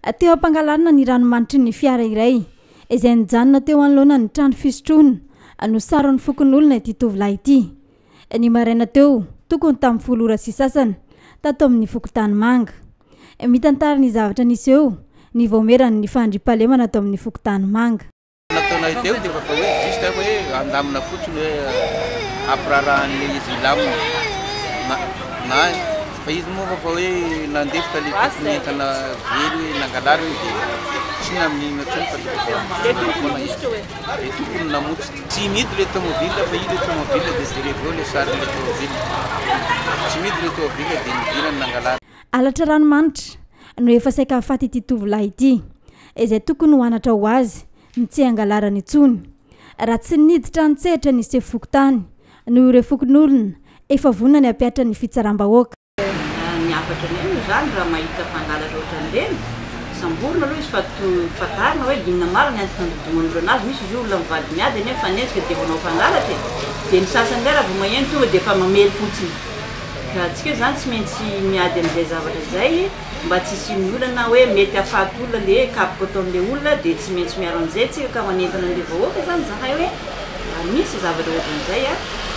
Teo ampangalarina ny ranomanitry ny fiara iray izay nijanona teo anoloana ny trano fisotroana no saron'ny fokon'olona ity tovolahy ity. Ny maraina teo tokony tamin'ny folo ora sy sasany tato amin'ny Fokotany Manga. Mitantara ny zavatra nisy eo ny voamerany ny fandriam-pahalemana ato amin'ny Fokotany Manga. Nataonay teo dia fa hoe juste hoe andamina fotsiny hoe aprarahan'ny izy lamina na fa izy moa fa hoe nandefika le tokony entana velo nangalary dia tsy namin'ina tsony fa le tokony namotsy tsy midy le tomobile fa izy le tomobile dia zereveo le sary le tomobile tsy midy le tomobile dia midinany nangalary. Alatra ranomanitra no efa saika afaty ity tovolahy ity izay tokony ho anatra ho azy ny tsy angalarany intsony. Raha tsy niditra an-tsehatra ny se Fokotany no ireo fokon'olona efa vonany hampiatra ny fitsaram-bahoaka. Niafatra ny zany raha mahita mpangalatra ohatran'ireny samborona aloha izy fatarina hoe dinina maro ny antony anazy misy izy olona mivady miady nefa fanezika dia vonao mpangalatra dia ny sasany raha vao maheno tonga dia efa mamely fotsiny. Ka antsika zany tsy maintsy miady amin'izay zavatra izay mba tsy hisian'ny olona hoe mety hahafaty olona le kapoka atao amin'ilay olona dia tsy maintsy miaro amin'izay tsika ka manentana an'ilay vahoaka zany zahay hoe misy zavatra ohatran'izay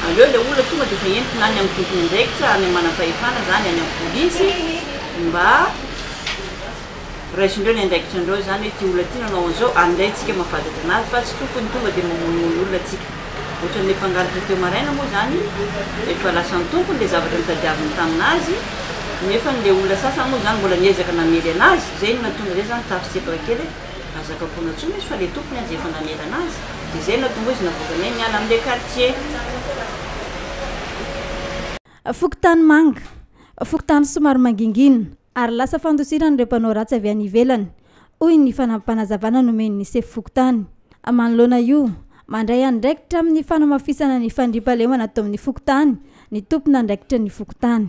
aleo ilay olona tonga dia efa entina any amin'ny tompony andraikitra any manam-pahefana zany any amin'ny polisy mba raisindreo ny andraikitrandreo zany hoe ty olona ty nanao an'izao andrayntsika mahafantatra anazy fa tsy tokony tonga dia mamonomono olona tsika. Ohatran'ilay mpangalatra teo maraina moa zany efa lasan'ny tompony le zavatra nitadiaviny taminazy nefa n'ilay olona sasany moa zany mbola niezaka namely anazy zay no natonga zay zany tafitsepaka kely azaka-pona tsony izy fa le tompony azy efa namely anazy dia zay natonga izy navokany miala amin'ilay quartier. Fokotany Manga, Fokotany somary mangingina ary lasa fandosirana ireo mpanao ratsy avy any ivelany hoy ny fanampanazavana nomen'ny se Fokotany. Manoloana io mandray andraikitra amin'ny fanamafisana ny fandriam-pahalemana ato amin'ny Fokotany ny tompona andraikitra ny Fokotany.